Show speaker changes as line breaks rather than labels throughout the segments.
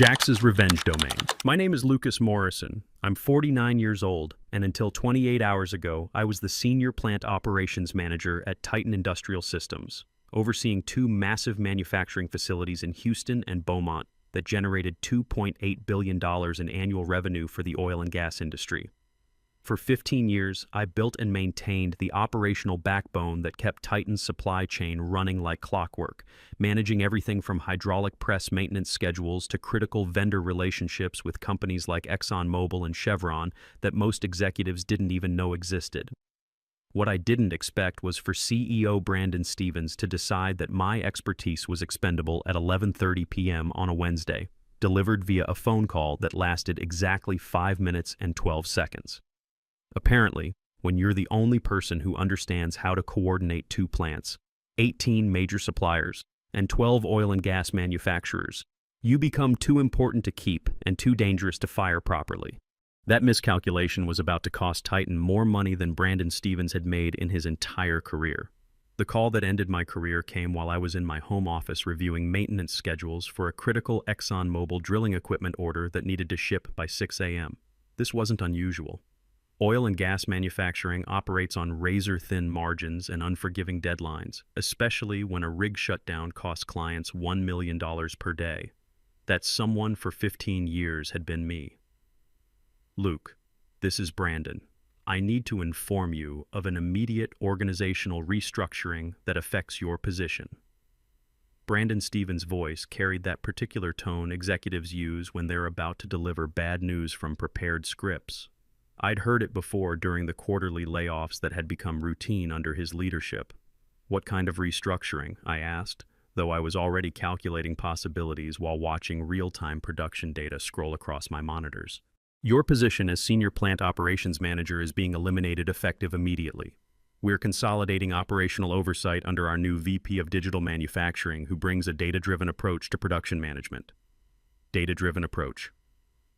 Jax's Revenge Domain. My name is Lucas Morrison. I'm 49 years old, and until 28 hours ago, I was the Senior Plant Operations Manager at Titan Industrial Systems, overseeing two massive manufacturing facilities in Houston and Beaumont that generated $2.8 billion in annual revenue for the oil and gas industry. For 15 years, I built and maintained the operational backbone that kept Titan's supply chain running like clockwork, managing everything from hydraulic press maintenance schedules to critical vendor relationships with companies like ExxonMobil and Chevron that most executives didn't even know existed. What I didn't expect was for CEO Brandon Stevens to decide that my expertise was expendable at 11:30 p.m. on a Wednesday, delivered via a phone call that lasted exactly 5 minutes and 12 seconds. Apparently, when you're the only person who understands how to coordinate two plants, 18 major suppliers, and 12 oil and gas manufacturers, you become too important to keep and too dangerous to fire properly. That miscalculation was about to cost Titan more money than Brandon Stevens had made in his entire career. The call that ended my career came while I was in my home office reviewing maintenance schedules for a critical ExxonMobil drilling equipment order that needed to ship by 6 a.m. This wasn't unusual. Oil and gas manufacturing operates on razor-thin margins and unforgiving deadlines, especially when a rig shutdown costs clients $1 million per day. That someone for 15 years had been me. Luke, this is Brandon. I need to inform you of an immediate organizational restructuring that affects your position. Brandon Stevens' voice carried that particular tone executives use when they're about to deliver bad news from prepared scripts. I'd heard it before during the quarterly layoffs that had become routine under his leadership. What kind of restructuring? I asked, though I was already calculating possibilities while watching real-time production data scroll across my monitors. Your position as Senior Plant Operations Manager is being eliminated effective immediately. We're consolidating operational oversight under our new VP of Digital Manufacturing, who brings a data-driven approach to production management. Data-driven approach.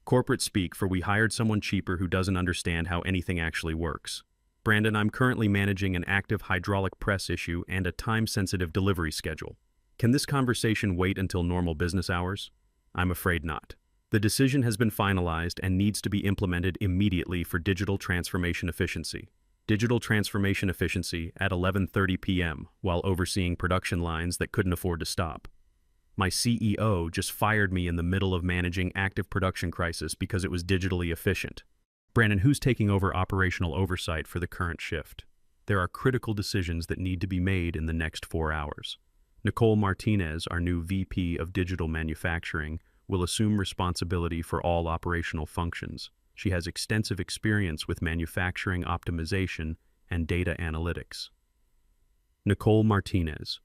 Corporate speak for we hired someone cheaper who doesn't understand how anything actually works. Brandon, I'm currently managing an active hydraulic press issue and a time-sensitive delivery schedule. Can this conversation wait until normal business hours? I'm afraid not. The decision has been finalized and needs to be implemented immediately for digital transformation efficiency. Digital transformation efficiency at 11:30 p.m. while overseeing production lines that couldn't afford to stop. My CEO just fired me in the middle of managing active production crisis because it was digitally efficient. Brandon, who's taking over operational oversight for the current shift? There are critical decisions that need to be made in the next 4 hours. Nicole Martinez, our new VP of Digital Manufacturing, will assume responsibility for all operational functions. She has extensive experience with manufacturing optimization and data analytics. Nicole Martinez.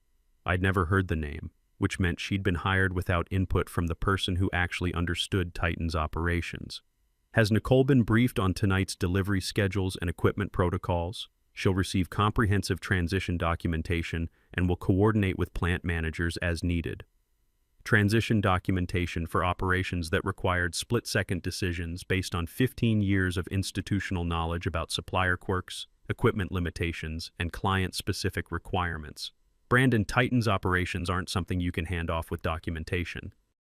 I'd never heard the name, which meant she'd been hired without input from the person who actually understood Titan's operations. Has Nicole been briefed on tonight's delivery schedules and equipment protocols? She'll receive comprehensive transition documentation and will coordinate with plant managers as needed. Transition documentation for operations that required split-second decisions based on 15 years of institutional knowledge about supplier quirks, equipment limitations, and client-specific requirements. Brandon, Titan's operations aren't something you can hand off with documentation.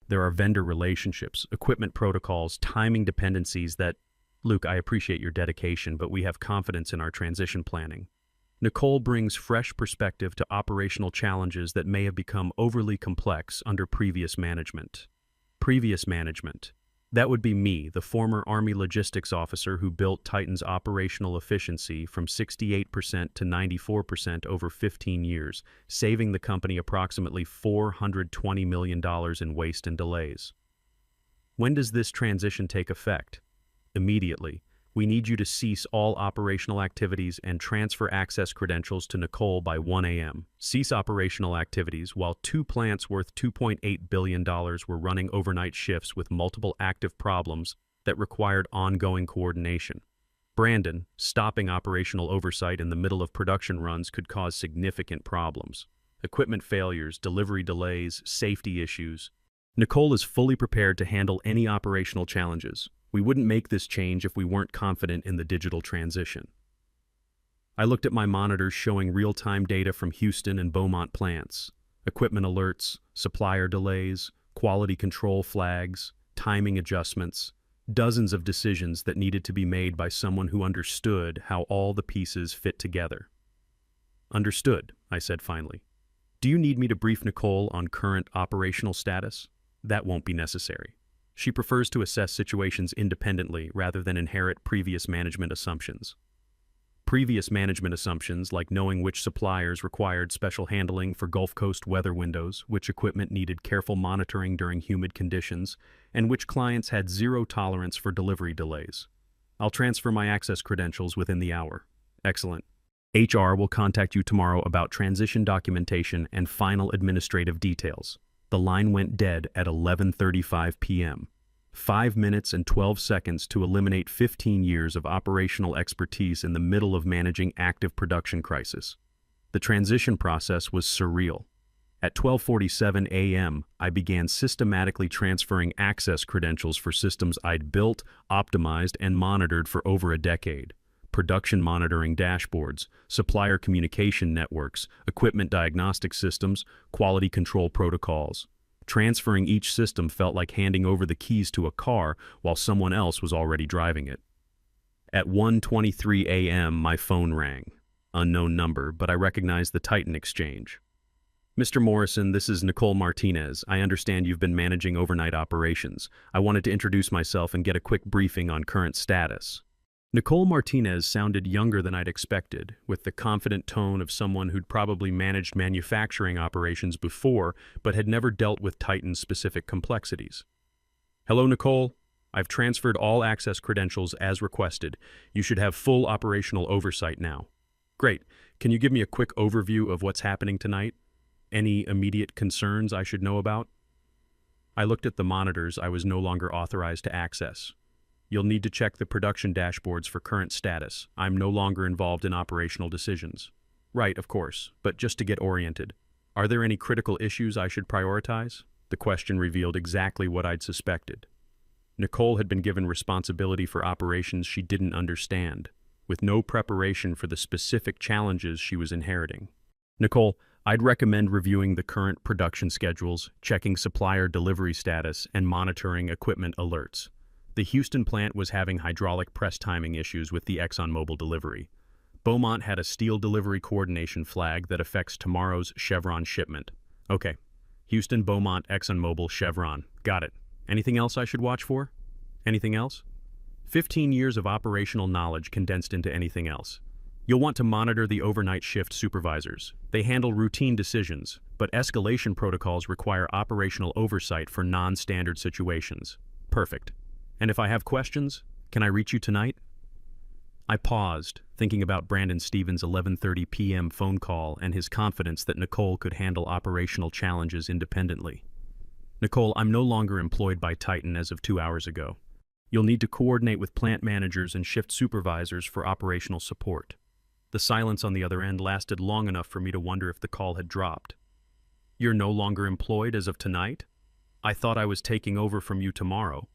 There are vendor relationships, equipment protocols, timing dependencies that... Luke, I appreciate your dedication, but we have confidence in our transition planning. Nicole brings fresh perspective to operational challenges that may have become overly complex under previous management. Previous management. That would be me, the former Army logistics officer who built Titan's operational efficiency from 68% to 94% over 15 years, saving the company approximately $420 million in waste and delays. When does this transition take effect? Immediately. We need you to cease all operational activities and transfer access credentials to Nicole by 1 a.m. Cease operational activities while two plants worth $2.8 billion were running overnight shifts with multiple active problems that required ongoing coordination. Brandon, stopping operational oversight in the middle of production runs could cause significant problems. Equipment failures, delivery delays, safety issues. Nicole is fully prepared to handle any operational challenges. We wouldn't make this change if we weren't confident in the digital transition. I looked at my monitors showing real-time data from Houston and Beaumont plants. Equipment alerts, supplier delays, quality control flags, timing adjustments, dozens of decisions that needed to be made by someone who understood how all the pieces fit together. Understood, I said finally. Do you need me to brief Nicole on current operational status? That won't be necessary. She prefers to assess situations independently rather than inherit previous management assumptions. Previous management assumptions, like knowing which suppliers required special handling for Gulf Coast weather windows, which equipment needed careful monitoring during humid conditions, and which clients had zero tolerance for delivery delays. I'll transfer my access credentials within the hour. Excellent. HR will contact you tomorrow about transition documentation and final administrative details. The line went dead at 11:35 p.m. 5 minutes and 12 seconds to eliminate 15 years of operational expertise in the middle of managing active production crisis. The transition process was surreal. At 12:47 a.m., I began systematically transferring access credentials for systems I'd built, optimized, and monitored for over a decade. Production monitoring dashboards, supplier communication networks, equipment diagnostic systems, quality control protocols. Transferring each system felt like handing over the keys to a car while someone else was already driving it. At 1:23 a.m., my phone rang. Unknown number, but I recognized the Titan exchange. Mr. Morrison, this is Nicole Martinez. I understand you've been managing overnight operations. I wanted to introduce myself and get a quick briefing on current status. Nicole Martinez sounded younger than I'd expected, with the confident tone of someone who'd probably managed manufacturing operations before, but had never dealt with Titan-specific complexities. Hello, Nicole. I've transferred all access credentials as requested. You should have full operational oversight now. Great. Can you give me a quick overview of what's happening tonight? Any immediate concerns I should know about? I looked at the monitors I was no longer authorized to access. You'll need to check the production dashboards for current status. I'm no longer involved in operational decisions. Right, of course, but just to get oriented. Are there any critical issues I should prioritize? The question revealed exactly what I'd suspected. Nicole had been given responsibility for operations she didn't understand, with no preparation for the specific challenges she was inheriting. Nicole, I'd recommend reviewing the current production schedules, checking supplier delivery status, and monitoring equipment alerts. The Houston plant was having hydraulic press timing issues with the ExxonMobil delivery. Beaumont had a steel delivery coordination flag that affects tomorrow's Chevron shipment. Okay. Houston, Beaumont, ExxonMobil, Chevron. Got it. Anything else I should watch for? Anything else? 15 years of operational knowledge condensed into anything else. You'll want to monitor the overnight shift supervisors. They handle routine decisions, but escalation protocols require operational oversight for non-standard situations. Perfect. And if I have questions, can I reach you tonight? I paused, thinking about Brandon Stevens' 11:30 p.m. phone call and his confidence that Nicole could handle operational challenges independently. Nicole, I'm no longer employed by Titan as of 2 hours ago. You'll need to coordinate with plant managers and shift supervisors for operational support. The silence on the other end lasted long enough for me to wonder if the call had dropped. You're no longer employed as of tonight? I thought I was taking over from you tomorrow.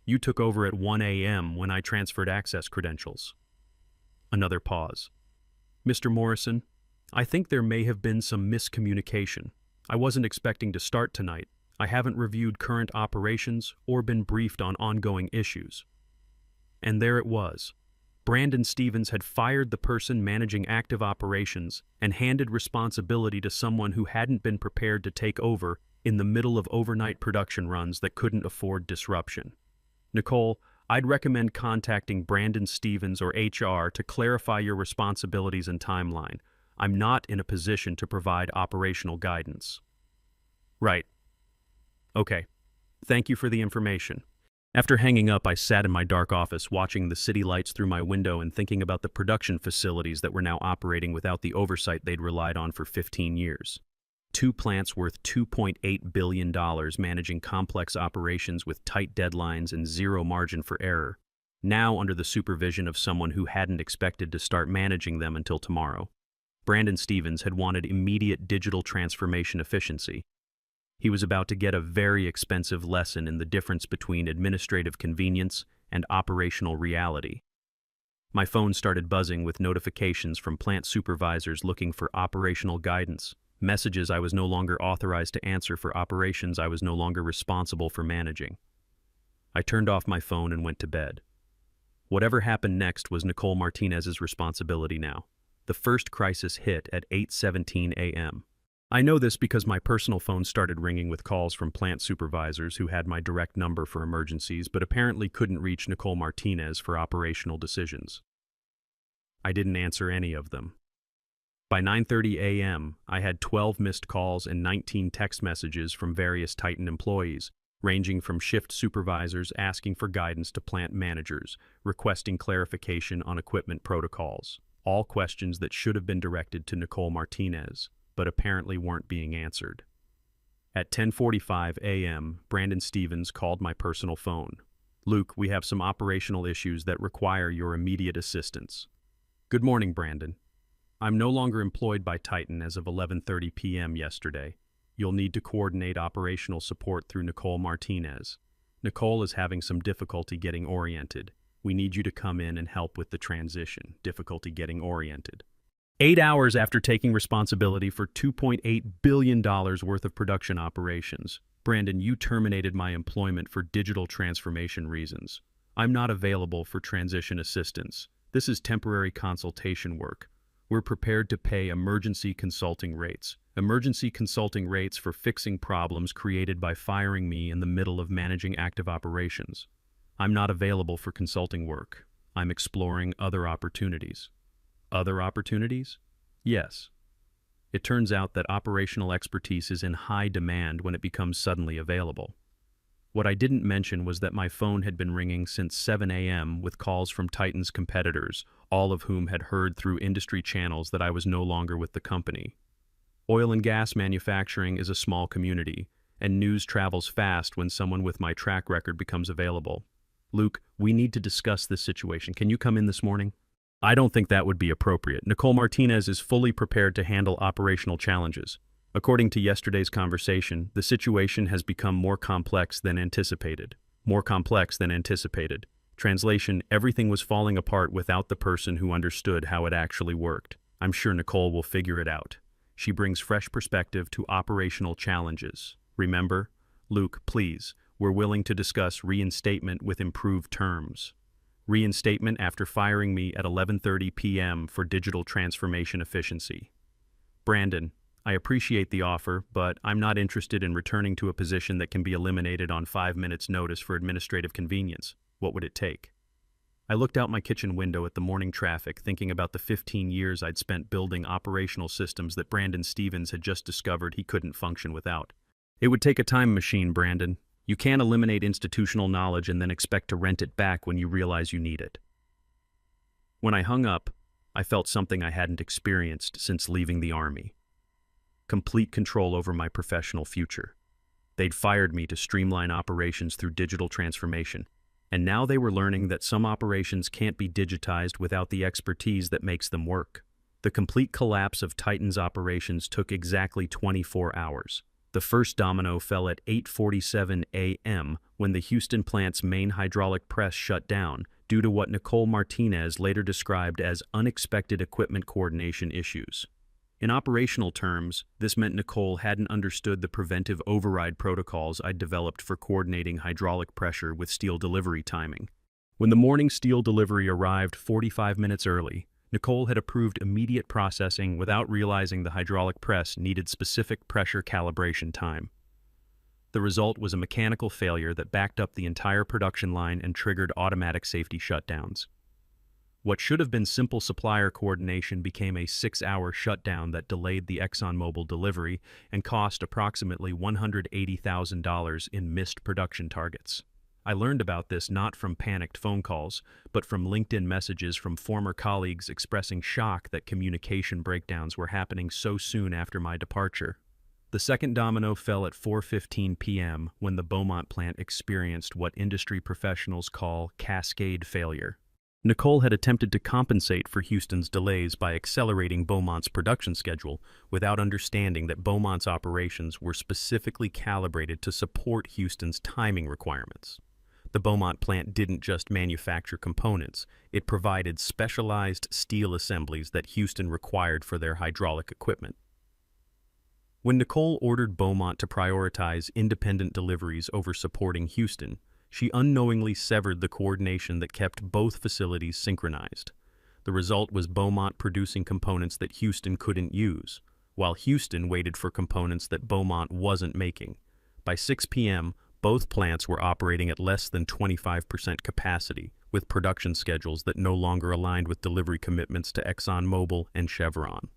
You took over at 1 a.m. when I transferred access credentials. Another pause. Mr. Morrison, I think there may have been some miscommunication. I wasn't expecting to start tonight. I haven't reviewed current operations or been briefed on ongoing issues. And there it was. Brandon Stevens had fired the person managing active operations and handed responsibility to someone who hadn't been prepared to take over in the middle of overnight production runs that couldn't afford disruption. Nicole, I'd recommend contacting Brandon Stevens or HR to clarify your responsibilities and timeline. I'm not in a position to provide operational guidance. Right. Okay. Thank you for the information. After hanging up, I sat in my dark office watching the city lights through my window and thinking about the production facilities that were now operating without the oversight they'd relied on for 15 years. 2 plants worth $2.8 billion managing complex operations with tight deadlines and zero margin for error, now under the supervision of someone who hadn't expected to start managing them until tomorrow. Brandon Stevens had wanted immediate digital transformation efficiency. He was about to get a very expensive lesson in the difference between administrative convenience and operational reality. My phone started buzzing with notifications from plant supervisors looking for operational guidance. messages I was no longer authorized to answer for operations I was no longer responsible for managing. I turned off my phone and went to bed. Whatever happened next was Nicole Martinez's responsibility now. The first crisis hit at 8:17 a.m. I know this because my personal phone started ringing with calls from plant supervisors who had my direct number for emergencies but apparently couldn't reach Nicole Martinez for operational decisions. I didn't answer any of them. By 9:30 a.m., I had 12 missed calls and 19 text messages from various Titan employees, ranging from shift supervisors asking for guidance to plant managers, requesting clarification on equipment protocols, all questions that should have been directed to Nicole Martinez, but apparently weren't being answered. At 10:45 a.m., Brandon Stevens called my personal phone. "Luke, we have some operational issues that require your immediate assistance." "Good morning, Brandon. I'm no longer employed by Titan as of 11:30 p.m. yesterday. You'll need to coordinate operational support through Nicole Martinez. Nicole is having some difficulty getting oriented. We need you to come in and help with the transition. Difficulty getting oriented." 8 hours after taking responsibility for $2.8 billion worth of production operations, "Brandon, you terminated my employment for digital transformation reasons. I'm not available for transition assistance. This is temporary consultation work. We're prepared to pay emergency consulting rates. Emergency consulting rates for fixing problems created by firing me in the middle of managing active operations. I'm not available for consulting work. I'm exploring other opportunities." Other opportunities? Yes. It turns out that operational expertise is in high demand when it becomes suddenly available. What I didn't mention was that my phone had been ringing since 7 a.m. with calls from Titan's competitors, all of whom had heard through industry channels that I was no longer with the company. Oil and gas manufacturing is a small community, and news travels fast when someone with my track record becomes available. "Luke, we need to discuss this situation. Can you come in this morning?" "I don't think that would be appropriate. Nicole Martinez is fully prepared to handle operational challenges. According to yesterday's conversation, the situation has become more complex than anticipated. More complex than anticipated. Translation, everything was falling apart without the person who understood how it actually worked. I'm sure Nicole will figure it out. She brings fresh perspective to operational challenges. Remember, Luke, please, we're willing to discuss reinstatement with improved terms. Reinstatement after firing me at 11:30 p.m. for digital transformation efficiency. Brandon, I appreciate the offer, but I'm not interested in returning to a position that can be eliminated on 5 minutes' notice for administrative convenience. What would it take?" I looked out my kitchen window at the morning traffic, thinking about the 15 years I'd spent building operational systems that Brandon Stevens had just discovered he couldn't function without. "It would take a time machine, Brandon. You can't eliminate institutional knowledge and then expect to rent it back when you realize you need it." When I hung up, I felt something I hadn't experienced since leaving the Army. Complete control over my professional future. They'd fired me to streamline operations through digital transformation, and now they were learning that some operations can't be digitized without the expertise that makes them work. The complete collapse of Titan's operations took exactly 24 hours. The first domino fell at 8:47 a.m. when the Houston plant's main hydraulic press shut down due to what Nicole Martinez later described as unexpected equipment coordination issues. In operational terms, this meant Nicole hadn't understood the preventive override protocols I'd developed for coordinating hydraulic pressure with steel delivery timing. When the morning steel delivery arrived 45 minutes early, Nicole had approved immediate processing without realizing the hydraulic press needed specific pressure calibration time. The result was a mechanical failure that backed up the entire production line and triggered automatic safety shutdowns. What should have been simple supplier coordination became a 6-hour shutdown that delayed the ExxonMobil delivery and cost approximately $180,000 in missed production targets. I learned about this not from panicked phone calls, but from LinkedIn messages from former colleagues expressing shock that communication breakdowns were happening so soon after my departure. The second domino fell at 4:15 p.m. when the Beaumont plant experienced what industry professionals call cascade failure. Nicole had attempted to compensate for Houston's delays by accelerating Beaumont's production schedule without understanding that Beaumont's operations were specifically calibrated to support Houston's timing requirements. The Beaumont plant didn't just manufacture components, it provided specialized steel assemblies that Houston required for their hydraulic equipment. When Nicole ordered Beaumont to prioritize independent deliveries over supporting Houston, she unknowingly severed the coordination that kept both facilities synchronized. The result was Beaumont producing components that Houston couldn't use, while Houston waited for components that Beaumont wasn't making. By 6 p.m., both plants were operating at less than 25% capacity, with production schedules that no longer aligned with delivery commitments to ExxonMobil and Chevron.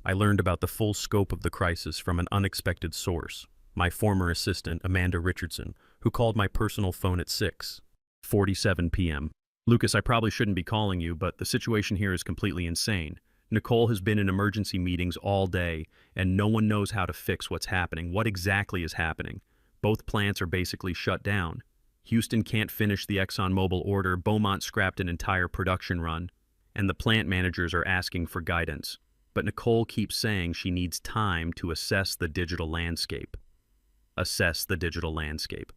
I learned about the full scope of the crisis from an unexpected source, my former assistant, Amanda Richardson, who called my personal phone at 6:47 p.m. Lucas, I probably shouldn't be calling you, but the situation here is completely insane. Nicole has been in emergency meetings all day, and no one knows how to fix what's happening. What exactly is happening? Both plants are basically shut down. Houston can't finish the ExxonMobil order, Beaumont scrapped an entire production run, and the plant managers are asking for guidance. But Nicole keeps saying she needs time to assess the digital landscape. Assess the digital landscape.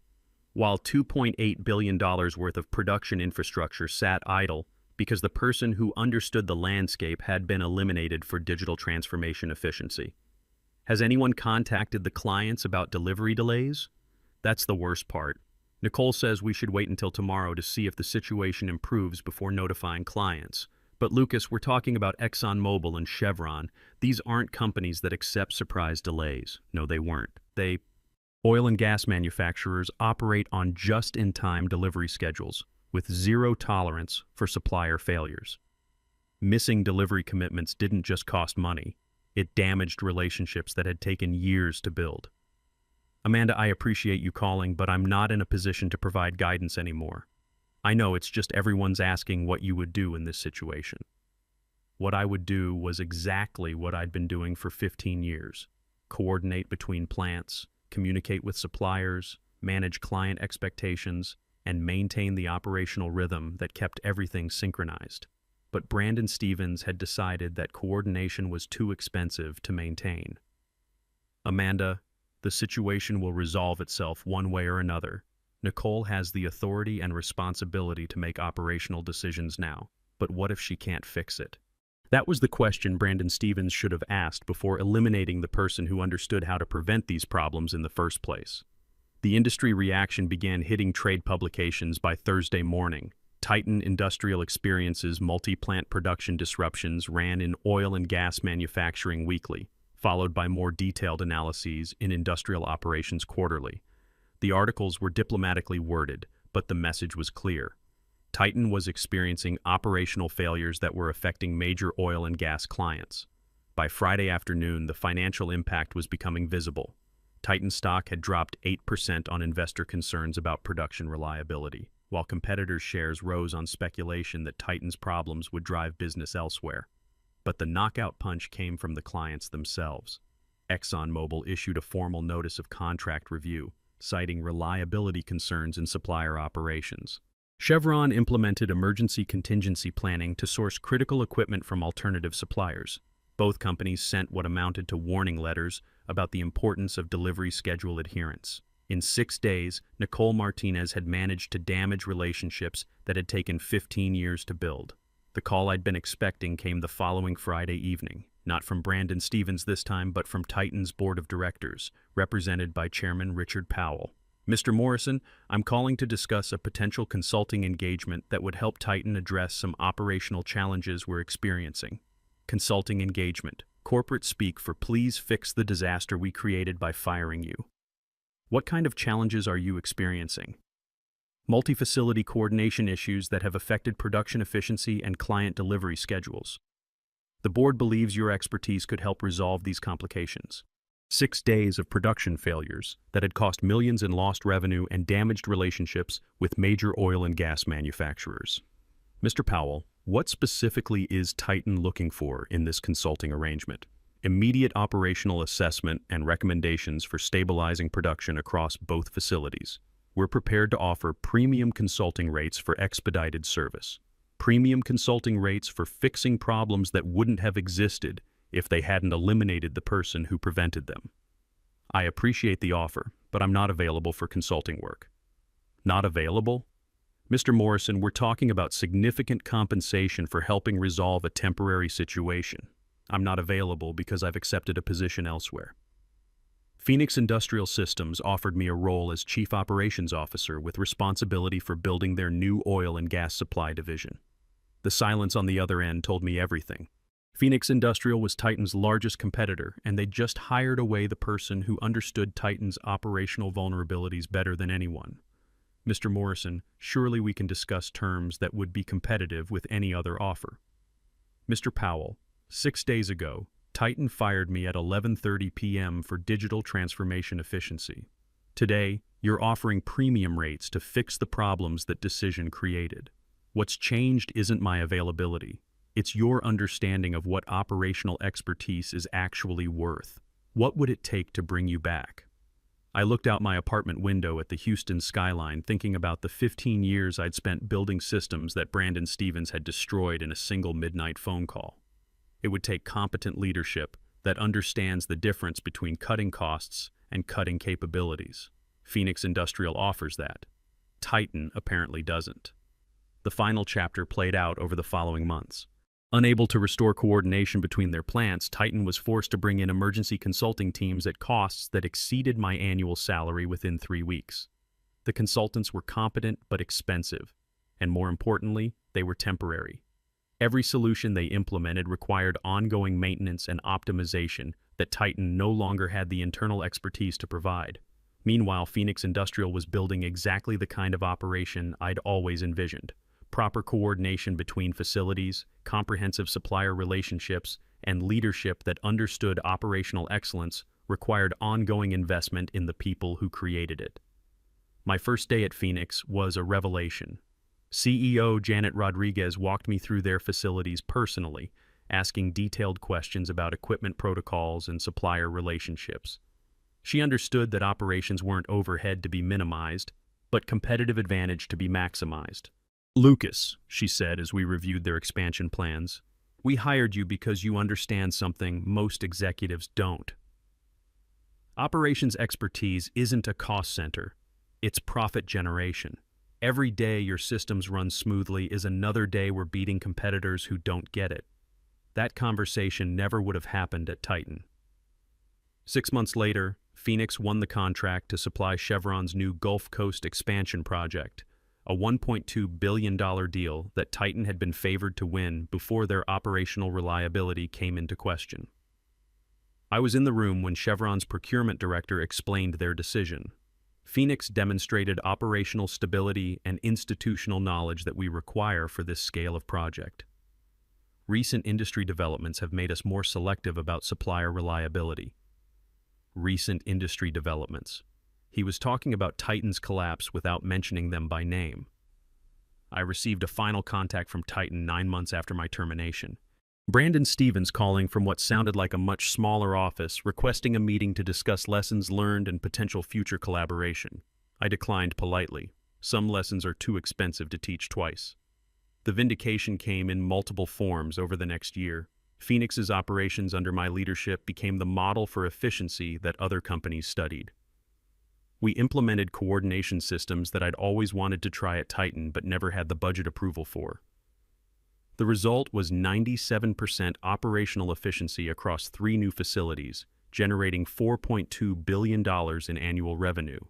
While $2.8 billion worth of production infrastructure sat idle because the person who understood the landscape had been eliminated for digital transformation efficiency. Has anyone contacted the clients about delivery delays? That's the worst part. Nicole says we should wait until tomorrow to see if the situation improves before notifying clients. But Lucas, we're talking about ExxonMobil and Chevron. These aren't companies that accept surprise delays. No, they weren't. Oil and gas manufacturers operate on just-in-time delivery schedules with zero tolerance for supplier failures. Missing delivery commitments didn't just cost money. It damaged relationships that had taken years to build. Amanda, I appreciate you calling, but I'm not in a position to provide guidance anymore. I know it's just everyone's asking what you would do in this situation. What I would do was exactly what I'd been doing for 15 years. Coordinate between plants, communicate with suppliers, manage client expectations, and maintain the operational rhythm that kept everything synchronized. But Brandon Stevens had decided that coordination was too expensive to maintain. Amanda, the situation will resolve itself one way or another. Nicole has the authority and responsibility to make operational decisions now, but what if she can't fix it? That was the question Brandon Stevens should have asked before eliminating the person who understood how to prevent these problems in the first place. The industry reaction began hitting trade publications by Thursday morning. Titan Industrial Experience's multi-plant production disruptions ran in Oil and Gas Manufacturing Weekly, followed by more detailed analyses in Industrial Operations Quarterly. The articles were diplomatically worded, but the message was clear. Titan was experiencing operational failures that were affecting major oil and gas clients. By Friday afternoon, the financial impact was becoming visible. Titan stock had dropped 8% on investor concerns about production reliability, while competitors' shares rose on speculation that Titan's problems would drive business elsewhere. But the knockout punch came from the clients themselves. ExxonMobil issued a formal notice of contract review, citing reliability concerns in supplier operations. Chevron implemented emergency contingency planning to source critical equipment from alternative suppliers. Both companies sent what amounted to warning letters about the importance of delivery schedule adherence. In 6 days, Nicole Martinez had managed to damage relationships that had taken 15 years to build. The call I'd been expecting came the following Friday evening, not from Brandon Stevens this time, but from Titan's board of directors, represented by Chairman Richard Powell. Mr. Morrison, I'm calling to discuss a potential consulting engagement that would help Titan address some operational challenges we're experiencing. Consulting engagement. Corporate speak for please fix the disaster we created by firing you. What kind of challenges are you experiencing? Multi-facility coordination issues that have affected production efficiency and client delivery schedules. The board believes your expertise could help resolve these complications. 6 days of production failures that had cost millions in lost revenue and damaged relationships with major oil and gas manufacturers. Mr. Powell, what specifically is Titan looking for in this consulting arrangement? Immediate operational assessment and recommendations for stabilizing production across both facilities. We're prepared to offer premium consulting rates for expedited service. Premium consulting rates for fixing problems that wouldn't have existed if they hadn't eliminated the person who prevented them. I appreciate the offer, but I'm not available for consulting work. Not available? Mr. Morrison, we're talking about significant compensation for helping resolve a temporary situation. I'm not available because I've accepted a position elsewhere. Phoenix Industrial Systems offered me a role as Chief Operations Officer with responsibility for building their new oil and gas supply division. The silence on the other end told me everything. Phoenix Industrial was Titan's largest competitor, and they'd just hired away the person who understood Titan's operational vulnerabilities better than anyone. Mr. Morrison, surely we can discuss terms that would be competitive with any other offer. Mr. Powell, 6 days ago, Titan fired me at 11:30 p.m. for digital transformation efficiency. Today, you're offering premium rates to fix the problems that decision created. What's changed isn't my availability. It's your understanding of what operational expertise is actually worth. What would it take to bring you back? I looked out my apartment window at the Houston skyline, thinking about the 15 years I'd spent building systems that Brandon Stevens had destroyed in a single midnight phone call. It would take competent leadership that understands the difference between cutting costs and cutting capabilities. Phoenix Industrial offers that. Titan apparently doesn't. The final chapter played out over the following months. Unable to restore coordination between their plants, Titan was forced to bring in emergency consulting teams at costs that exceeded my annual salary within 3 weeks. The consultants were competent but expensive, and more importantly, they were temporary. Every solution they implemented required ongoing maintenance and optimization that Titan no longer had the internal expertise to provide. Meanwhile, Phoenix Industrial was building exactly the kind of operation I'd always envisioned. Proper coordination between facilities, comprehensive supplier relationships, and leadership that understood operational excellence required ongoing investment in the people who created it. My first day at Phoenix was a revelation. CEO Janet Rodriguez walked me through their facilities personally, asking detailed questions about equipment protocols and supplier relationships. She understood that operations weren't overhead to be minimized, but competitive advantage to be maximized. "Lucas," she said as we reviewed their expansion plans, "we hired you because you understand something most executives don't. Operations expertise isn't a cost center, it's profit generation. Every day your systems run smoothly is another day we're beating competitors who don't get it. That conversation never would have happened at Titan." 6 months later, Phoenix won the contract to supply Chevron's new Gulf Coast expansion project, a $1.2 billion deal that Titan had been favored to win before their operational reliability came into question. I was in the room when Chevron's procurement director explained their decision. Phoenix demonstrated operational stability and institutional knowledge that we require for this scale of project. Recent industry developments have made us more selective about supplier reliability. Recent industry developments. He was talking about Titan's collapse without mentioning them by name. I received a final contact from Titan 9 months after my termination. Brandon Stevens calling from what sounded like a much smaller office, requesting a meeting to discuss lessons learned and potential future collaboration. I declined politely. Some lessons are too expensive to teach twice. The vindication came in multiple forms over the next year. Phoenix's operations under my leadership became the model for efficiency that other companies studied. We implemented coordination systems that I'd always wanted to try at Titan but never had the budget approval for. The result was 97% operational efficiency across 3 new facilities, generating $4.2 billion in annual revenue.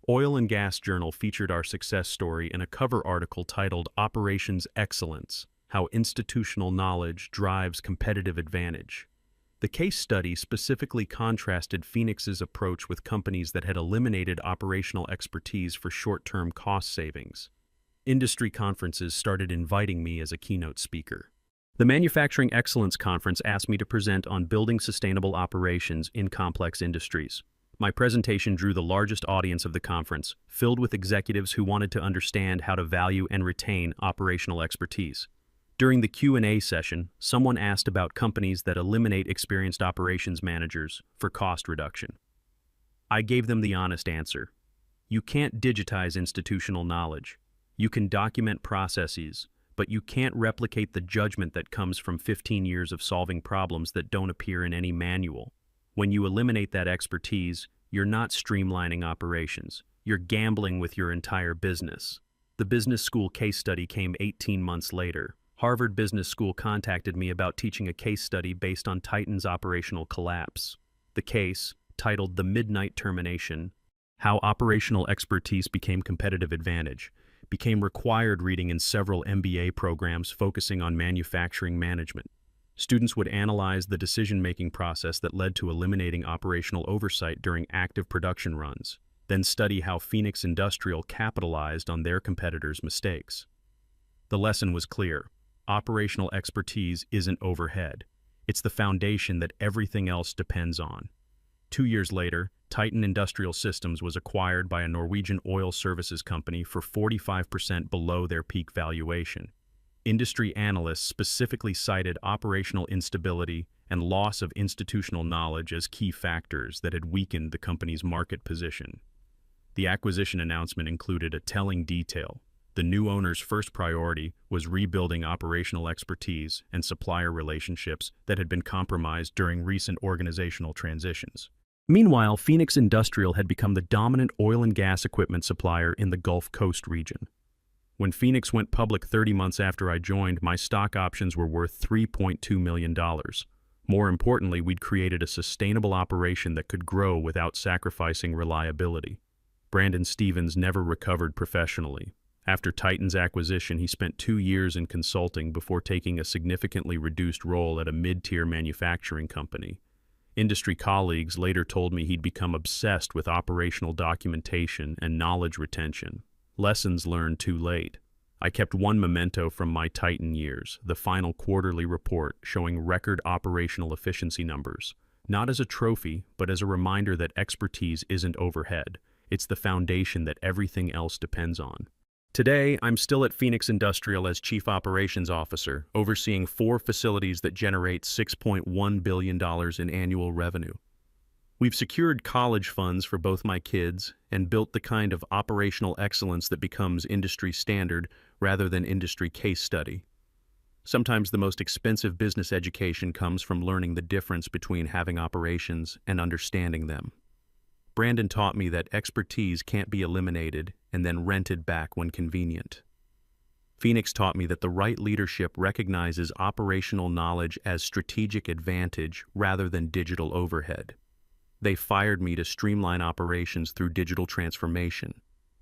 Oil and Gas Journal featured our success story in a cover article titled "Operations Excellence: How Institutional Knowledge Drives Competitive Advantage." The case study specifically contrasted Phoenix's approach with companies that had eliminated operational expertise for short-term cost savings. Industry conferences started inviting me as a keynote speaker. The Manufacturing Excellence Conference asked me to present on building sustainable operations in complex industries. My presentation drew the largest audience of the conference, filled with executives who wanted to understand how to value and retain operational expertise. During the Q&A session, someone asked about companies that eliminate experienced operations managers for cost reduction. I gave them the honest answer. You can't digitize institutional knowledge. You can document processes, but you can't replicate the judgment that comes from 15 years of solving problems that don't appear in any manual. When you eliminate that expertise, you're not streamlining operations. You're gambling with your entire business. The business school case study came 18 months later. Harvard Business School contacted me about teaching a case study based on Titan's operational collapse. The case, titled The Midnight Termination: How Operational Expertise Became Competitive Advantage, became required reading in several MBA programs focusing on manufacturing management. Students would analyze the decision-making process that led to eliminating operational oversight during active production runs, then study how Phoenix Industrial capitalized on their competitors' mistakes. The lesson was clear. Operational expertise isn't overhead. It's the foundation that everything else depends on. 2 years later, Titan Industrial Systems was acquired by a Norwegian oil services company for 45% below their peak valuation. Industry analysts specifically cited operational instability and loss of institutional knowledge as key factors that had weakened the company's market position. The acquisition announcement included a telling detail. The new owner's first priority was rebuilding operational expertise and supplier relationships that had been compromised during recent organizational transitions. Meanwhile, Phoenix Industrial had become the dominant oil and gas equipment supplier in the Gulf Coast region. When Phoenix went public 30 months after I joined, my stock options were worth $3.2 million. More importantly, we'd created a sustainable operation that could grow without sacrificing reliability. Brandon Stevens never recovered professionally. After Titan's acquisition, he spent 2 years in consulting before taking a significantly reduced role at a mid-tier manufacturing company. Industry colleagues later told me he'd become obsessed with operational documentation and knowledge retention. Lessons learned too late. I kept one memento from my Titan years, the final quarterly report showing record operational efficiency numbers. Not as a trophy, but as a reminder that expertise isn't overhead. It's the foundation that everything else depends on. Today, I'm still at Phoenix Industrial as Chief Operations Officer, overseeing 4 facilities that generate $6.1 billion in annual revenue. We've secured college funds for both my kids and built the kind of operational excellence that becomes industry standard rather than industry case study. Sometimes the most expensive business education comes from learning the difference between having operations and understanding them. Brandon taught me that expertise can't be eliminated and then rented back when convenient. Phoenix taught me that the right leadership recognizes operational knowledge as strategic advantage rather than digital overhead. They fired me to streamline operations through digital transformation.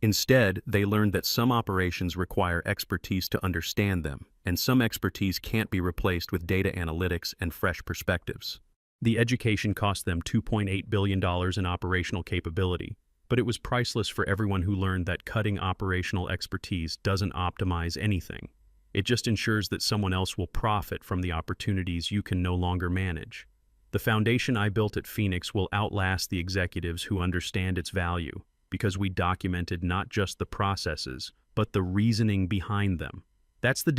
Instead, they learned that some operations require expertise to understand them, and some expertise can't be replaced with data analytics and fresh perspectives. The education cost them $2.8 billion in operational capability, but it was priceless for everyone who learned that cutting operational expertise doesn't optimize anything. It just ensures that someone else will profit from the opportunities you can no longer manage. The foundation I built at Phoenix will outlast the executives who understand its value, because we documented not just the processes, but the reasoning behind them. That's the